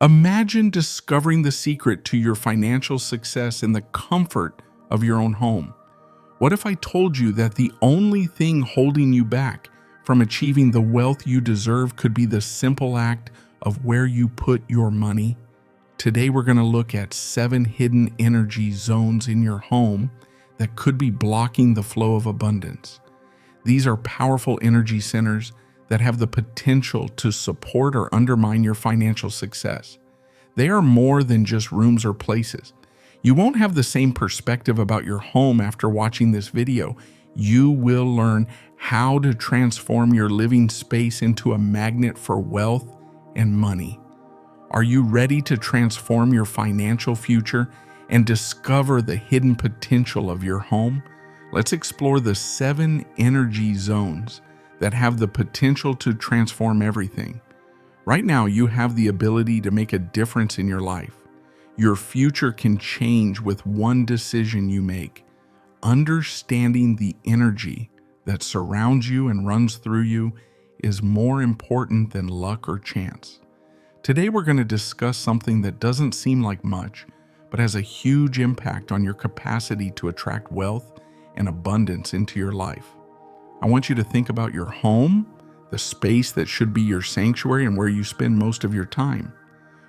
Imagine discovering the secret to your financial success in the comfort of your own home. What if I told you that the only thing holding you back from achieving the wealth you deserve could be the simple act of where you put your money? Today, we're going to look at 7 hidden energy zones in your home that could be blocking the flow of abundance. These are powerful energy centers that have the potential to support or undermine your financial success. They are more than just rooms or places. You won't have the same perspective about your home after watching this video. You will learn how to transform your living space into a magnet for wealth and money. Are you ready to transform your financial future and discover the hidden potential of your home? Let's explore the 7 energy zones that have the potential to transform everything. Right now, you have the ability to make a difference in your life. Your future can change with one decision you make. Understanding the energy that surrounds you and runs through you is more important than luck or chance. Today, we're going to discuss something that doesn't seem like much, but has a huge impact on your capacity to attract wealth and abundance into your life. I want you to think about your home, the space that should be your sanctuary and where you spend most of your time.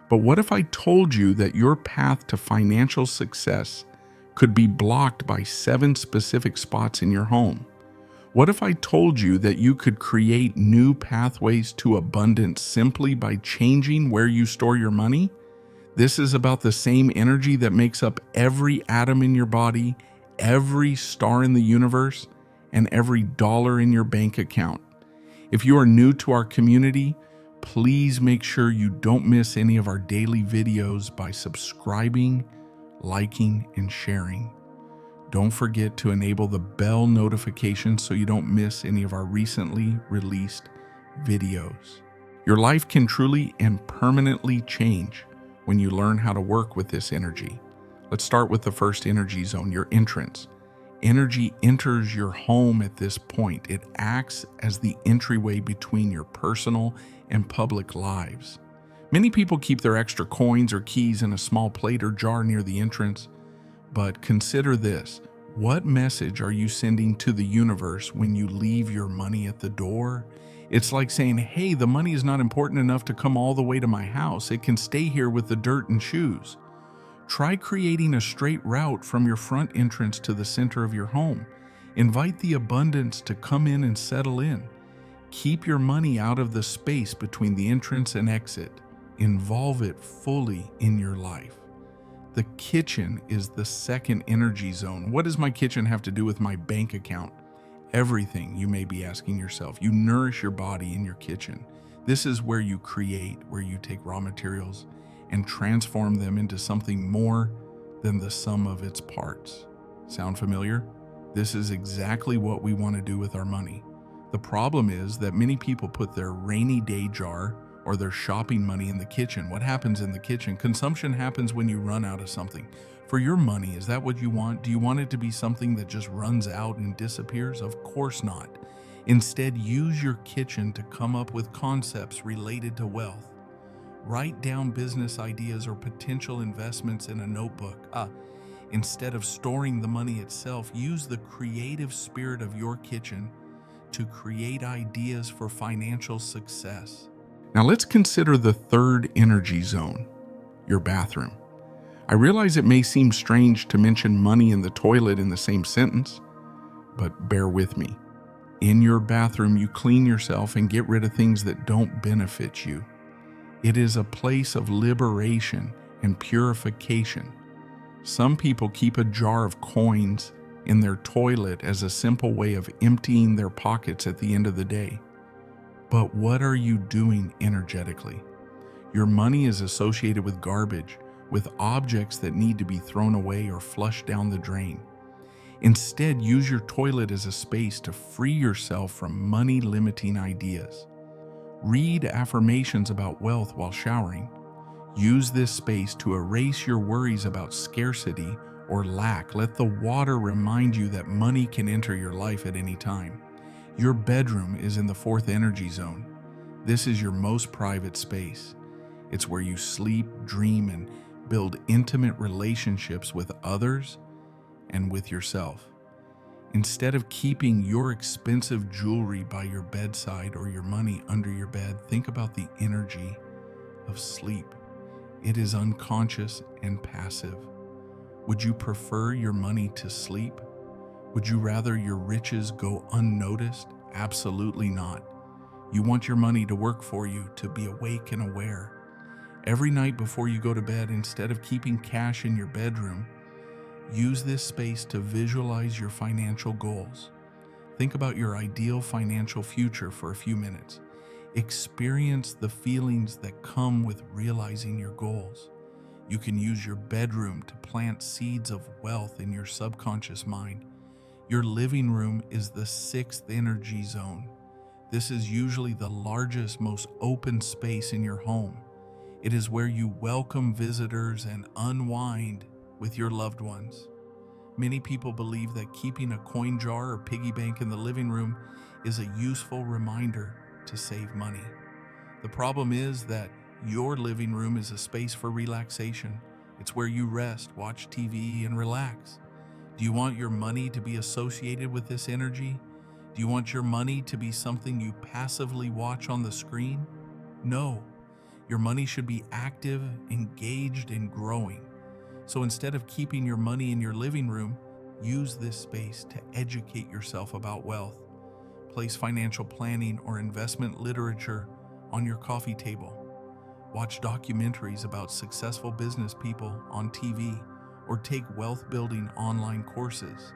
But what if I told you that your path to financial success could be blocked by 7 specific spots in your home? What if I told you that you could create new pathways to abundance simply by changing where you store your money? This is about the same energy that makes up every atom in your body, every star in the universe, and every dollar in your bank account. If you are new to our community, please make sure you don't miss any of our daily videos by subscribing, liking, and sharing. Don't forget to enable the bell notification so you don't miss any of our recently released videos. Your life can truly and permanently change when you learn how to work with this energy. Let's start with the first energy zone, your entrance. Energy enters your home at this point. It acts as the entryway between your personal and public lives. Many people keep their extra coins or keys in a small plate or jar near the entrance. But consider this. What message are you sending to the universe when you leave your money at the door? It's like saying, hey, the money is not important enough to come all the way to my house. It can stay here with the dirt and shoes. Try creating a straight route from your front entrance to the center of your home. Invite the abundance to come in and settle in. Keep your money out of the space between the entrance and exit. Involve it fully in your life. The kitchen is the second energy zone. What does my kitchen have to do with my bank account? Everything, you may be asking yourself. You nourish your body in your kitchen. This is where you create, where you take raw materials and transform them into something more than the sum of its parts. Sound familiar? This is exactly what we want to do with our money. The problem is that many people put their rainy day jar or their shopping money in the kitchen. What happens in the kitchen? Consumption happens when you run out of something. For your money, is that what you want? Do you want it to be something that just runs out and disappears? Of course not. Instead, use your kitchen to come up with concepts related to wealth. Write down business ideas or potential investments in a notebook. Instead of storing the money itself, use the creative spirit of your kitchen to create ideas for financial success. Now let's consider the third energy zone, your bathroom. I realize it may seem strange to mention money and the toilet in the same sentence, but bear with me. In your bathroom, you clean yourself and get rid of things that don't benefit you. It is a place of liberation and purification. Some people keep a jar of coins in their toilet as a simple way of emptying their pockets at the end of the day. But what are you doing energetically? Your money is associated with garbage, with objects that need to be thrown away or flushed down the drain. Instead, use your toilet as a space to free yourself from money-limiting ideas. Read affirmations about wealth while showering. Use this space to erase your worries about scarcity or lack. Let the water remind you that money can enter your life at any time. Your bedroom is in the fourth energy zone. This is your most private space. It's where you sleep, dream, and build intimate relationships with others and with yourself. Instead of keeping your expensive jewelry by your bedside or your money under your bed, think about the energy of sleep. It is unconscious and passive. Would you prefer your money to sleep? Would you rather your riches go unnoticed? Absolutely not. You want your money to work for you, to be awake and aware. Every night before you go to bed, instead of keeping cash in your bedroom, use this space to visualize your financial goals. Think about your ideal financial future for a few minutes. Experience the feelings that come with realizing your goals. You can use your bedroom to plant seeds of wealth in your subconscious mind. Your living room is the sixth energy zone. This is usually the largest, most open space in your home. It is where you welcome visitors and unwind with your loved ones. Many people believe that keeping a coin jar or piggy bank in the living room is a useful reminder to save money. The problem is that your living room is a space for relaxation. It's where you rest, watch TV, and relax. Do you want your money to be associated with this energy? Do you want your money to be something you passively watch on the screen? No. Your money should be active, engaged, and growing. So instead of keeping your money in your living room, use this space to educate yourself about wealth. Place financial planning or investment literature on your coffee table. Watch documentaries about successful business people on TV, or take wealth-building online courses.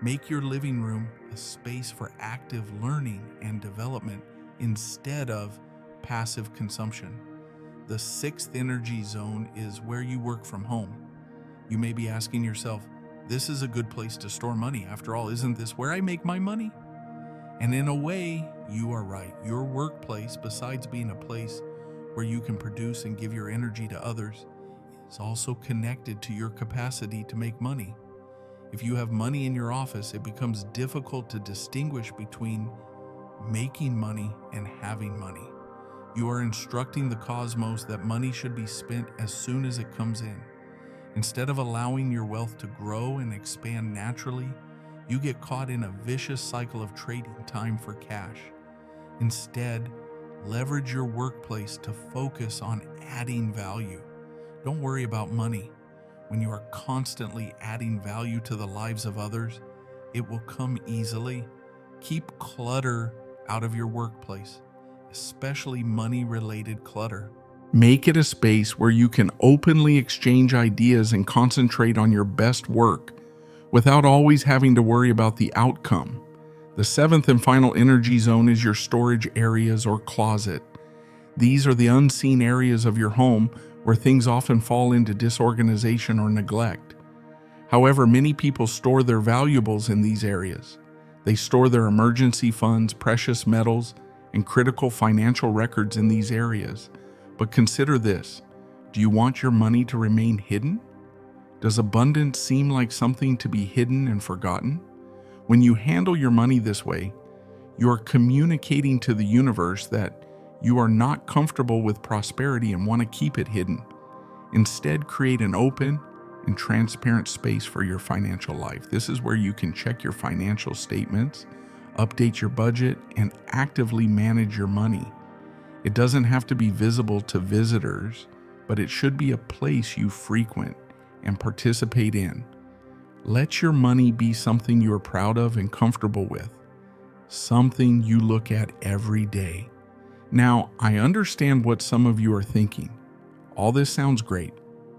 Make your living room a space for active learning and development instead of passive consumption. The sixth energy zone is where you work from home. You may be asking yourself, this is a good place to store money. After all, isn't this where I make my money? And in a way, you are right. Your workplace, besides being a place where you can produce and give your energy to others, is also connected to your capacity to make money. If you have money in your office, it becomes difficult to distinguish between making money and having money. You are instructing the cosmos that money should be spent as soon as it comes in. Instead of allowing your wealth to grow and expand naturally, you get caught in a vicious cycle of trading time for cash. Instead, leverage your workplace to focus on adding value. Don't worry about money. When you are constantly adding value to the lives of others, it will come easily. Keep clutter out of your workplace, especially money-related clutter. Make it a space where you can openly exchange ideas and concentrate on your best work without always having to worry about the outcome. The seventh and final energy zone is your storage areas or closet. These are the unseen areas of your home where things often fall into disorganization or neglect. However, many people store their valuables in these areas. They store their emergency funds, precious metals, and critical financial records in these areas. But consider this: do you want your money to remain hidden? Does abundance seem like something to be hidden and forgotten? When you handle your money this way, you are communicating to the universe that you are not comfortable with prosperity and want to keep it hidden. Instead, create an open and transparent space for your financial life. This is where you can check your financial statements, update your budget, and actively manage your money. It doesn't have to be visible to visitors, but it should be a place you frequent and participate in. Let your money be something you are proud of and comfortable with, something you look at every day. Now, I understand what some of you are thinking. All this sounds great,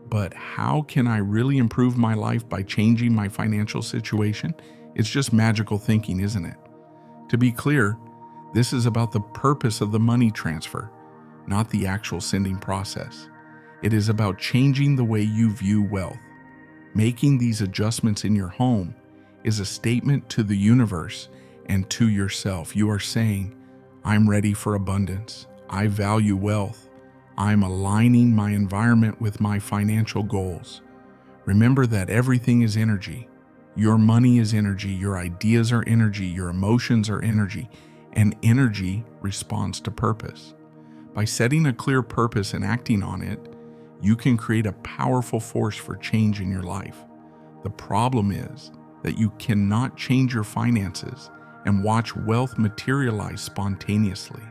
but how can I really improve my life by changing my financial situation? It's just magical thinking, isn't it? To be clear, this is about the purpose of the money transfer, not the actual sending process. It is about changing the way you view wealth. Making these adjustments in your home is a statement to the universe and to yourself. You are saying, I'm ready for abundance. I value wealth. I'm aligning my environment with my financial goals. Remember that everything is energy. Your money is energy. Your ideas are energy. Your emotions are energy. And energy responds to purpose. By setting a clear purpose and acting on it, you can create a powerful force for change in your life. The problem is that you cannot change your finances and watch wealth materialize spontaneously.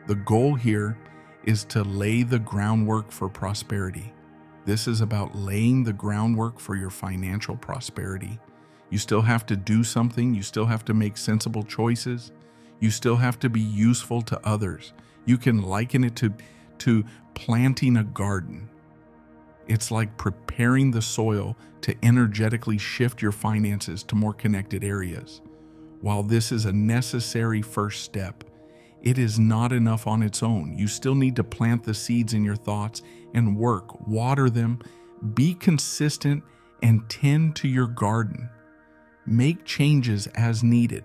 The goal here is to lay the groundwork for prosperity. This is about laying the groundwork for your financial prosperity. You still have to do something. You still have to make sensible choices. You still have to be useful to others. You can liken it to planting a garden. It's like preparing the soil to energetically shift your finances to more connected areas. While this is a necessary first step, it is not enough on its own. You still need to plant the seeds in your thoughts and work, water them, be consistent, and tend to your garden. Make changes as needed.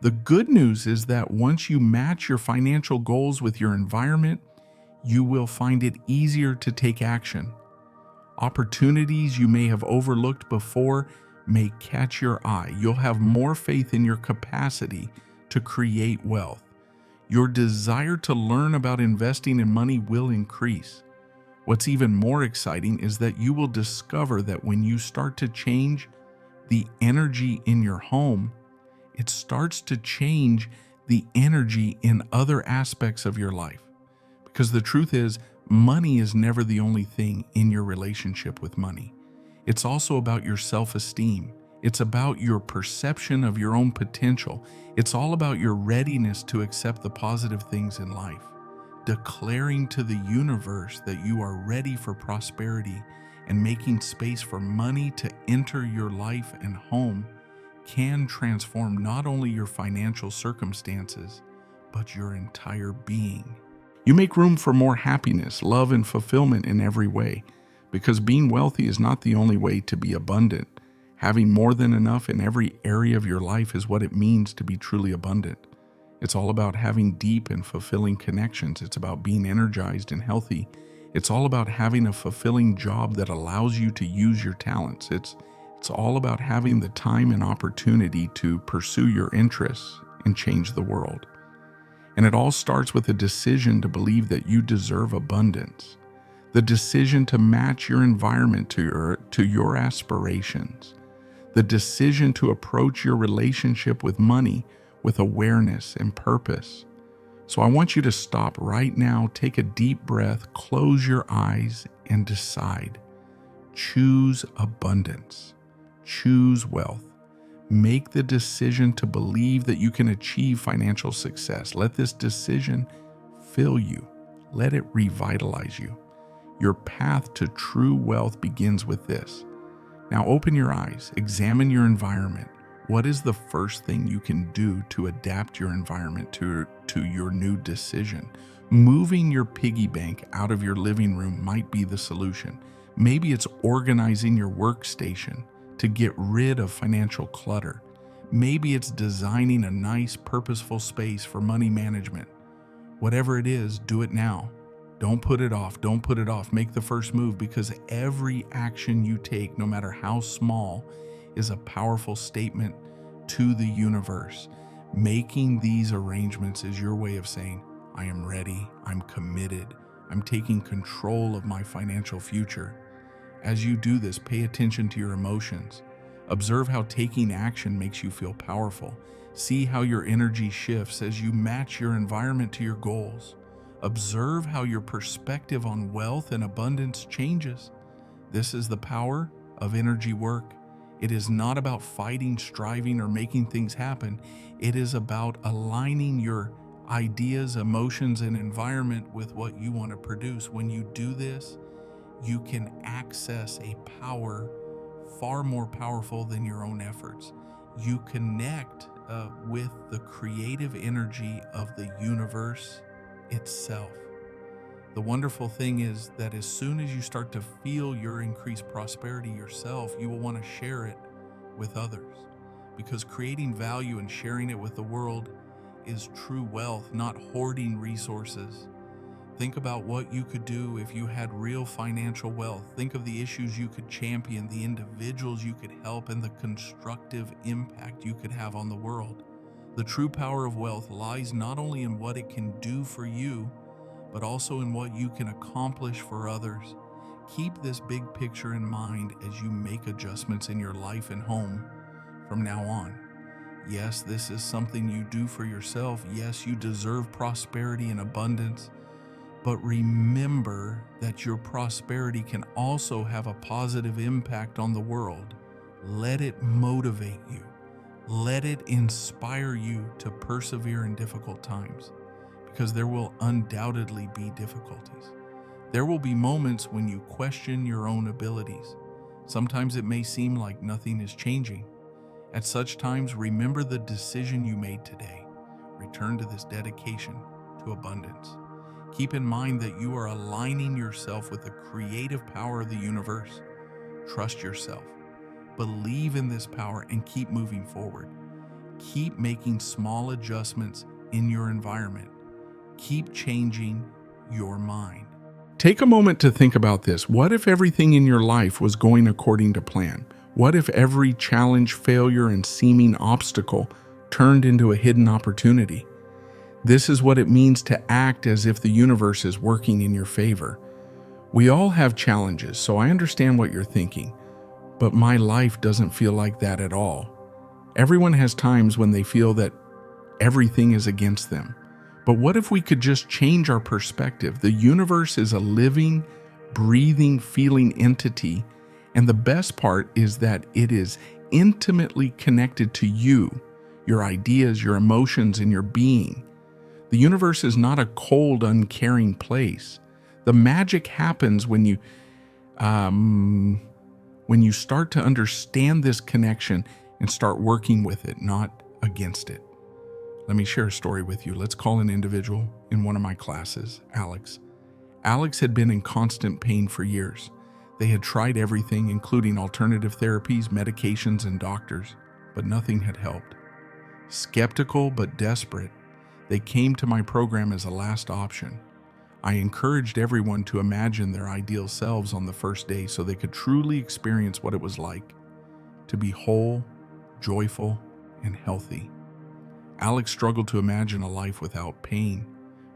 The good news is that once you match your financial goals with your environment, you will find it easier to take action. Opportunities you may have overlooked before may catch your eye. You'll have more faith in your capacity to create wealth. Your desire to learn about investing in money will increase. What's even more exciting is that you will discover that when you start to change the energy in your home, it starts to change the energy in other aspects of your life. Because the truth is, money is never the only thing in your relationship with money. It's also about your self-esteem. It's about your perception of your own potential. It's all about your readiness to accept the positive things in life. Declaring to the universe that you are ready for prosperity and making space for money to enter your life and home can transform not only your financial circumstances, but your entire being. You make room for more happiness, love, and fulfillment in every way, because being wealthy is not the only way to be abundant. Having more than enough in every area of your life is what it means to be truly abundant. It's all about having deep and fulfilling connections. It's about being energized and healthy. It's all about having a fulfilling job that allows you to use your talents. It's all about having the time and opportunity to pursue your interests and change the world. And it all starts with a decision to believe that you deserve abundance. The decision to match your environment to your aspirations. The decision to approach your relationship with money with awareness and purpose. So I want you to stop right now, take a deep breath, close your eyes, and decide. Choose abundance. Choose wealth. Make the decision to believe that you can achieve financial success. Let this decision fill you. Let it revitalize you. Your path to true wealth begins with this. Now open your eyes, examine your environment. What is the first thing you can do to adapt your environment to your new decision? Moving your piggy bank out of your living room might be the solution. Maybe it's organizing your workstation to get rid of financial clutter. Maybe it's designing a nice, purposeful space for money management. Whatever it is, do it now. Don't put it off. Don't put it off. Make the first move, because every action you take, no matter how small, is a powerful statement to the universe. Making these arrangements is your way of saying, I am ready, I'm committed, I'm taking control of my financial future. As you do this, pay attention to your emotions. Observe how taking action makes you feel powerful. See how your energy shifts as you match your environment to your goals. Observe how your perspective on wealth and abundance changes. This is the power of energy work. It is not about fighting, striving, or making things happen. It is about aligning your ideas, emotions, and environment with what you want to produce. When you do this, you can access a power far more powerful than your own efforts. You connect with the creative energy of the universe itself. The wonderful thing is that as soon as you start to feel your increased prosperity yourself, you will want to share it with others, because creating value and sharing it with the world is true wealth, not hoarding resources. Think about what you could do if you had real financial wealth. Think of the issues you could champion, the individuals you could help, and the constructive impact you could have on the world. The true power of wealth lies not only in what it can do for you, but also in what you can accomplish for others. Keep this big picture in mind as you make adjustments in your life and home from now on. Yes, this is something you do for yourself. Yes, you deserve prosperity and abundance. But remember that your prosperity can also have a positive impact on the world. Let it motivate you. Let it inspire you to persevere in difficult times, because there will undoubtedly be difficulties. There will be moments when you question your own abilities. Sometimes it may seem like nothing is changing. At such times, remember the decision you made today. Return to this dedication to abundance. Keep in mind that you are aligning yourself with the creative power of the universe. Trust yourself. Believe in this power and keep moving forward. Keep making small adjustments in your environment. Keep changing your mind. Take a moment to think about this. What if everything in your life was going according to plan? What if every challenge, failure, and seeming obstacle turned into a hidden opportunity? This is what it means to act as if the universe is working in your favor. We all have challenges, so I understand what you're thinking, but my life doesn't feel like that at all. Everyone has times when they feel that everything is against them. But what if we could just change our perspective? The universe is a living, breathing, feeling entity, and the best part is that it is intimately connected to you, your ideas, your emotions, and your being. The universe is not a cold, uncaring place. The magic happens when you start to understand this connection and start working with it, not against it. Let me share a story with you. Let's call an individual in one of my classes, Alex. Alex had been in constant pain for years. They had tried everything, including alternative therapies, medications, and doctors, but nothing had helped. Skeptical but desperate, they came to my program as a last option. I encouraged everyone to imagine their ideal selves on the first day so they could truly experience what it was like to be whole, joyful, and healthy. Alex struggled to imagine a life without pain,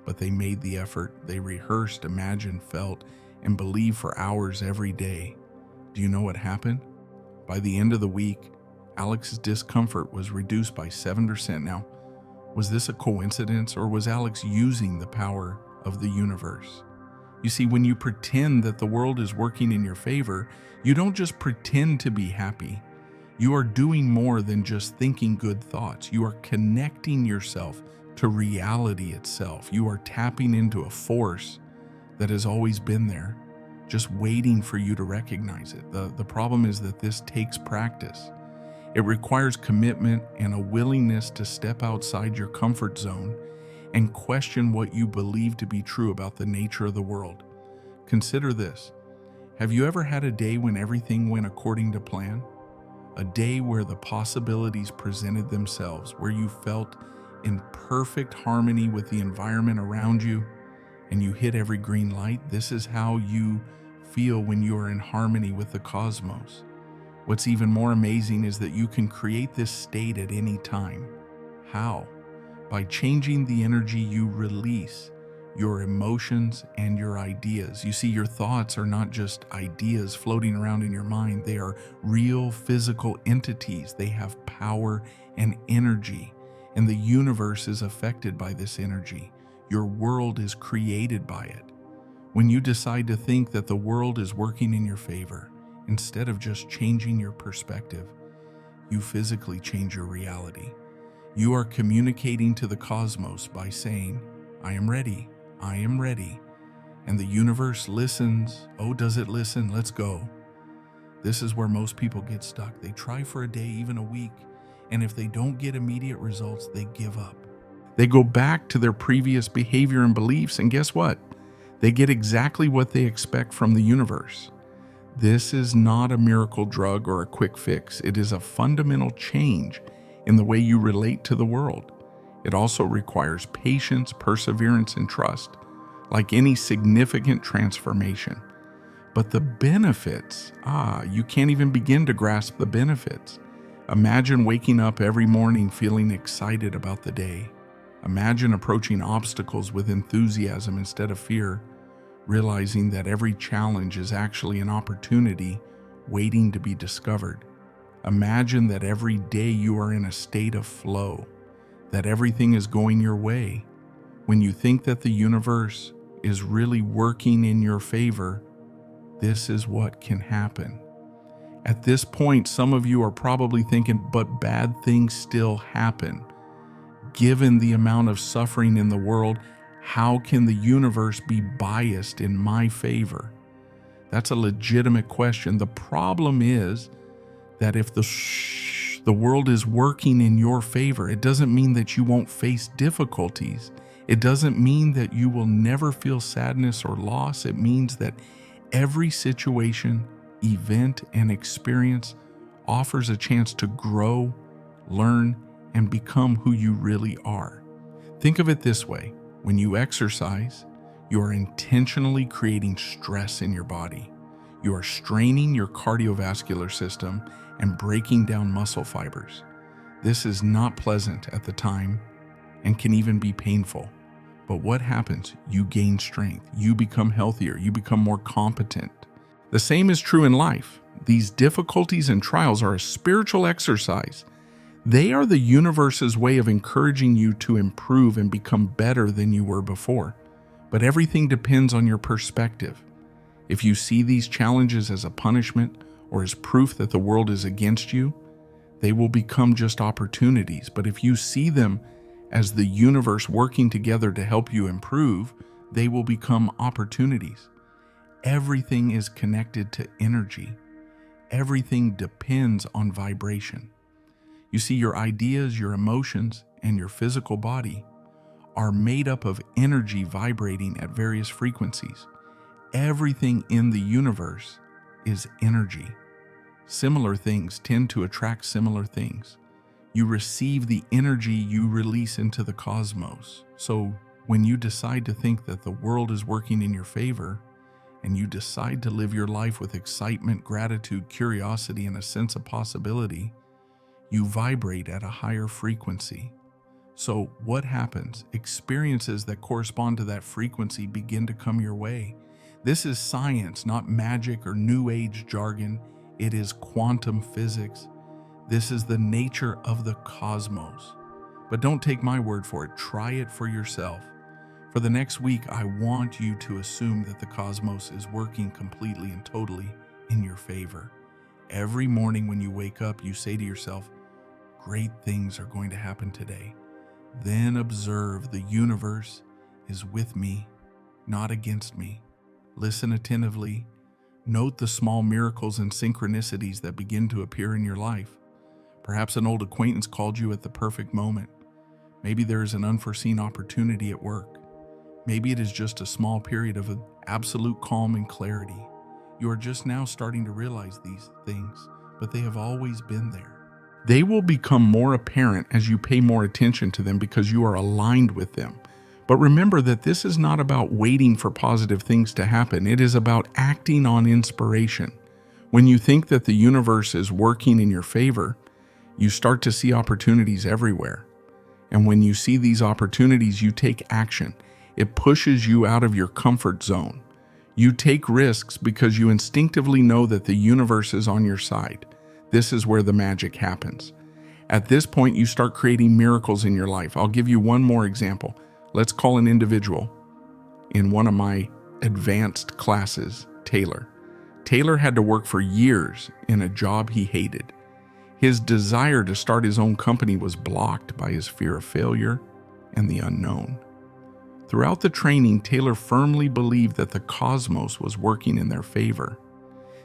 but they made the effort. They rehearsed, imagined, felt, and believed for hours every day. Do you know what happened? By the end of the week, Alex's discomfort was reduced by 7%. Now, was this a coincidence, or was Alex using the power of the universe? You see, when you pretend that the world is working in your favor, you don't just pretend to be happy. You are doing more than just thinking good thoughts. You are connecting yourself to reality itself. You are tapping into a force that has always been there, just waiting for you to recognize it. The problem is that this takes practice. It requires commitment and a willingness to step outside your comfort zone and question what you believe to be true about the nature of the world. Consider this. Have you ever had a day when everything went according to plan? A day where the possibilities presented themselves, where you felt in perfect harmony with the environment around you, and you hit every green light? This is how you feel when you are in harmony with the cosmos. What's even more amazing is that you can create this state at any time. How? By changing the energy you release, your emotions and your ideas. You see, your thoughts are not just ideas floating around in your mind. They are real physical entities. They have power and energy, and the universe is affected by this energy. Your world is created by it. When you decide to think that the world is working in your favor, instead of just changing your perspective, you physically change your reality. You are communicating to the cosmos by saying, I am ready. I am ready. And the universe listens. Oh, does it listen? Let's go. This is where most people get stuck. They try for a day, even a week, and if they don't get immediate results, they give up. They go back to their previous behavior and beliefs, and guess what? They get exactly what they expect from the universe. This is not a miracle drug or a quick fix. It is a fundamental change in the way you relate to the world. It also requires patience, perseverance, and trust, like any significant transformation. But the benefits, you can't even begin to grasp the benefits. Imagine waking up every morning feeling excited about the day. Imagine approaching obstacles with enthusiasm instead of fear, realizing that every challenge is actually an opportunity waiting to be discovered. Imagine that every day you are in a state of flow, that everything is going your way. When you think that the universe is really working in your favor, this is what can happen. At this point, some of you are probably thinking, but bad things still happen. Given the amount of suffering in the world, how can the universe be biased in my favor? That's a legitimate question. The problem is that if the world is working in your favor, it doesn't mean that you won't face difficulties. It doesn't mean that you will never feel sadness or loss. It means that every situation, event, and experience offers a chance to grow, learn, and become who you really are. Think of it this way. When you exercise, you are intentionally creating stress in your body. You are straining your cardiovascular system and breaking down muscle fibers. This is not pleasant at the time and can even be painful. But what happens? You gain strength. You become healthier. You become more competent. The same is true in life. These difficulties and trials are a spiritual exercise. They are the universe's way of encouraging you to improve and become better than you were before. But everything depends on your perspective. If you see these challenges as a punishment or as proof that the world is against you, they will become just opportunities. But if you see them as the universe working together to help you improve, they will become opportunities. Everything is connected to energy. Everything depends on vibration. You see, your ideas, your emotions, and your physical body are made up of energy vibrating at various frequencies. Everything in the universe is energy. Similar things tend to attract similar things. You receive the energy you release into the cosmos. So when you decide to think that the world is working in your favor, and you decide to live your life with excitement, gratitude, curiosity, and a sense of possibility, you vibrate at a higher frequency. So what happens? Experiences that correspond to that frequency begin to come your way. This is science, not magic or new age jargon. It is quantum physics. This is the nature of the cosmos. But don't take my word for it. Try it for yourself. For the next week, I want you to assume that the cosmos is working completely and totally in your favor. Every morning when you wake up, you say to yourself, great things are going to happen today. Then observe the universe is with me, not against me. Listen attentively. Note the small miracles and synchronicities that begin to appear in your life. Perhaps an old acquaintance called you at the perfect moment. Maybe there is an unforeseen opportunity at work. Maybe it is just a small period of absolute calm and clarity. You are just now starting to realize these things, but they have always been there. They will become more apparent as you pay more attention to them because you are aligned with them. But remember that this is not about waiting for positive things to happen. It is about acting on inspiration. When you think that the universe is working in your favor, you start to see opportunities everywhere. And when you see these opportunities, you take action. It pushes you out of your comfort zone. You take risks because you instinctively know that the universe is on your side. This is where the magic happens. At this point, you start creating miracles in your life. I'll give you one more example. Let's call an individual in one of my advanced classes, Taylor. Taylor had to work for years in a job he hated. His desire to start his own company was blocked by his fear of failure and the unknown. Throughout the training, Taylor firmly believed that the cosmos was working in their favor.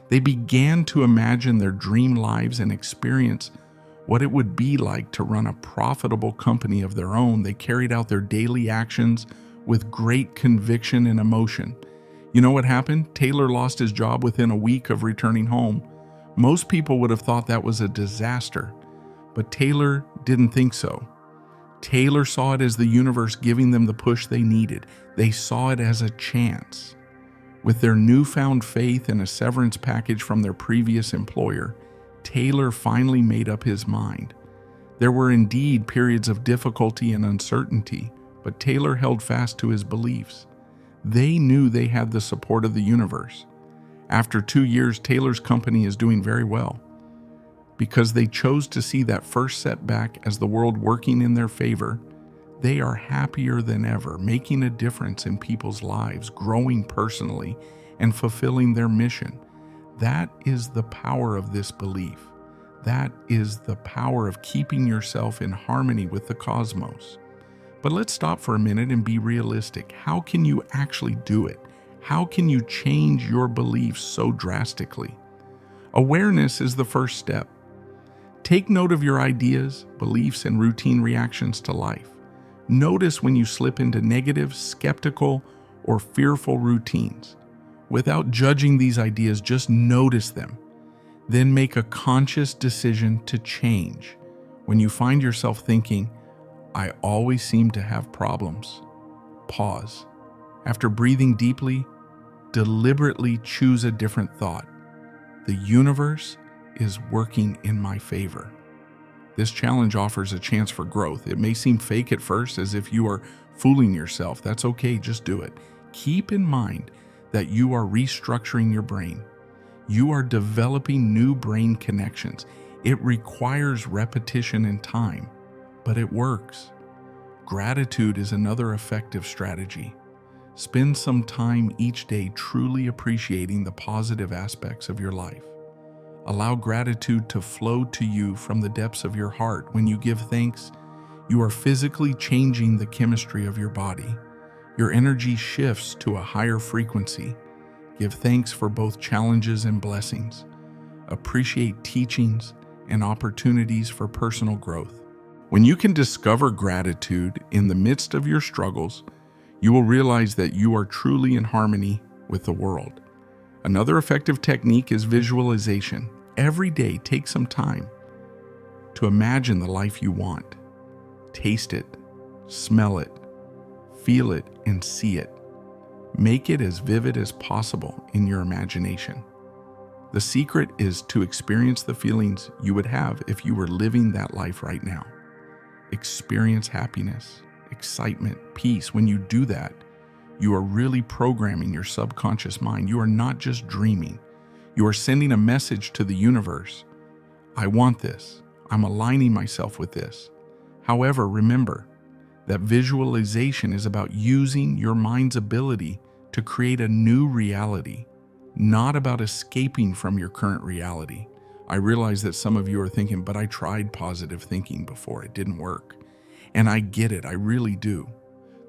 They began to imagine their dream lives and experience what it would be like to run a profitable company of their own. They carried out their daily actions with great conviction and emotion. You know what happened? Taylor lost his job within a week of returning home. Most people would have thought that was a disaster, but Taylor didn't think so. Taylor saw it as the universe giving them the push they needed. They saw it as a chance. With their newfound faith and a severance package from their previous employer, Taylor finally made up his mind. There were indeed periods of difficulty and uncertainty, but Taylor held fast to his beliefs. They knew they had the support of the universe. After 2 years, Taylor's company is doing very well because they chose to see that first setback as the world working in their favor. They are happier than ever, making a difference in people's lives, growing personally, and fulfilling their mission. That is the power of this belief. That is the power of keeping yourself in harmony with the cosmos. But let's stop for a minute and be realistic. How can you actually do it? How can you change your beliefs so drastically? Awareness is the first step. Take note of your ideas, beliefs, and routine reactions to life. Notice when you slip into negative, skeptical, or fearful routines. Without judging these ideas, just notice them. Then make a conscious decision to change. When you find yourself thinking, "I always seem to have problems," pause. After breathing deeply, deliberately choose a different thought. The universe is working in my favor. This challenge offers a chance for growth. It may seem fake at first, as if you are fooling yourself. That's okay, just do it. Keep in mind that you are restructuring your brain. You are developing new brain connections. It requires repetition and time, but it works. Gratitude is another effective strategy. Spend some time each day truly appreciating the positive aspects of your life. Allow gratitude to flow to you from the depths of your heart. When you give thanks, you are physically changing the chemistry of your body. Your energy shifts to a higher frequency. Give thanks for both challenges and blessings. Appreciate teachings and opportunities for personal growth. When you can discover gratitude in the midst of your struggles, you will realize that you are truly in harmony with the world. Another effective technique is visualization. Every day, take some time to imagine the life you want. Taste it, smell it, feel it, and see it. Make it as vivid as possible in your imagination. The secret is to experience the feelings you would have if you were living that life right now. Experience happiness, excitement, peace. When you do that, you are really programming your subconscious mind. You are not just dreaming. You are sending a message to the universe. I want this. I'm aligning myself with this. However, remember that visualization is about using your mind's ability to create a new reality, not about escaping from your current reality. I realize that some of you are thinking, but I tried positive thinking before. It didn't work. And I get it. I really do.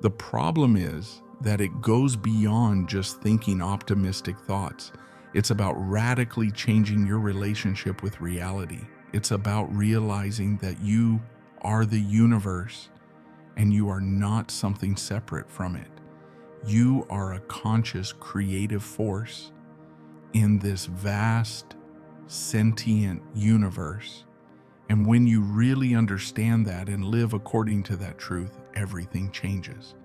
The problem is that it goes beyond just thinking optimistic thoughts. It's about radically changing your relationship with reality. It's about realizing that you are the universe and you are not something separate from it. You are a conscious, creative force in this vast, sentient universe. And when you really understand that and live according to that truth, everything changes.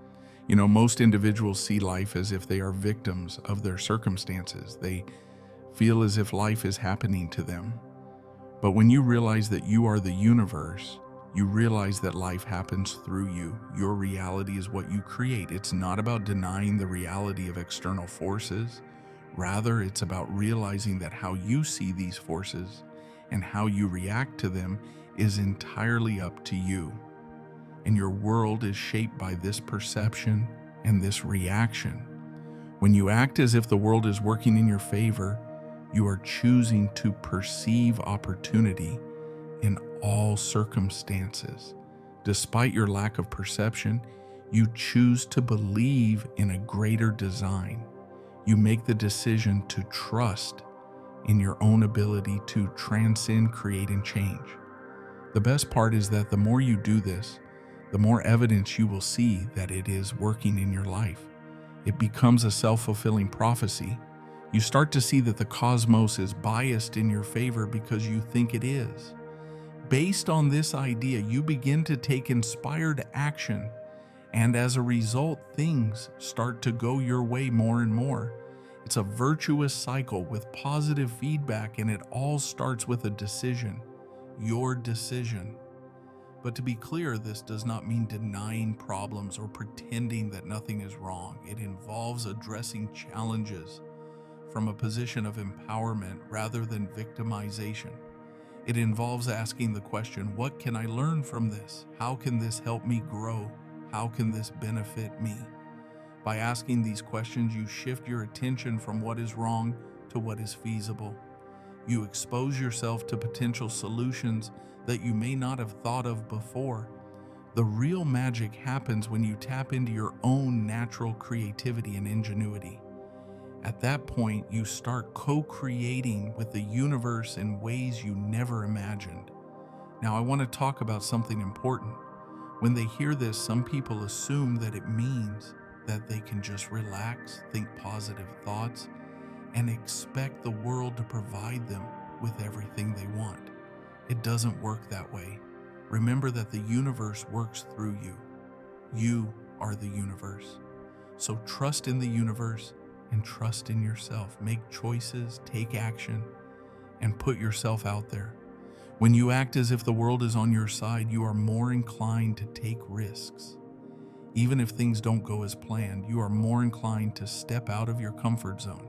You know, most individuals see life as if they are victims of their circumstances. They feel as if life is happening to them. But when you realize that you are the universe, you realize that life happens through you. Your reality is what you create. It's not about denying the reality of external forces. Rather, it's about realizing that how you see these forces and how you react to them is entirely up to you. And your world is shaped by this perception and this reaction. When you act as if the world is working in your favor, you are choosing to perceive opportunity in all circumstances. Despite your lack of perception, you choose to believe in a greater design. You make the decision to trust in your own ability to transcend, create, and change. The best part is that the more you do this, the more evidence you will see that it is working in your life. It becomes a self-fulfilling prophecy. You start to see that the cosmos is biased in your favor because you think it is. Based on this idea, you begin to take inspired action, and as a result, things start to go your way more and more. It's a virtuous cycle with positive feedback, and it all starts with a decision, your decision. But to be clear, this does not mean denying problems or pretending that nothing is wrong. It involves addressing challenges from a position of empowerment rather than victimization. It involves asking the question, what can I learn from this? How can this help me grow? How can this benefit me? By asking these questions, you shift your attention from what is wrong to what is feasible. You expose yourself to potential solutions that you may not have thought of before. The real magic happens when you tap into your own natural creativity and ingenuity. At that point, you start co-creating with the universe in ways you never imagined. Now, I want to talk about something important. When they hear this, some people assume that it means that they can just relax, think positive thoughts, and expect the world to provide them with everything they want. It doesn't work that way. Remember that the universe works through you. You are the universe. So trust in the universe and trust in yourself. Make choices, take action, and put yourself out there. When you act as if the world is on your side, you are more inclined to take risks. Even if things don't go as planned, you are more inclined to step out of your comfort zone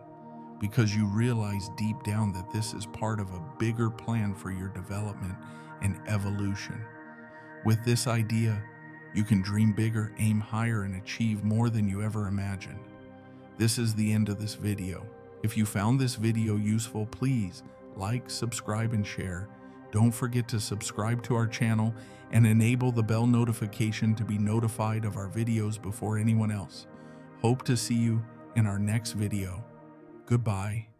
because you realize deep down that this is part of a bigger plan for your development and evolution. With this idea, you can dream bigger, aim higher, and achieve more than you ever imagined. This is the end of this video. If you found this video useful, please like, subscribe, and share. Don't forget to subscribe to our channel and enable the bell notification to be notified of our videos before anyone else. Hope to see you in our next video. Goodbye.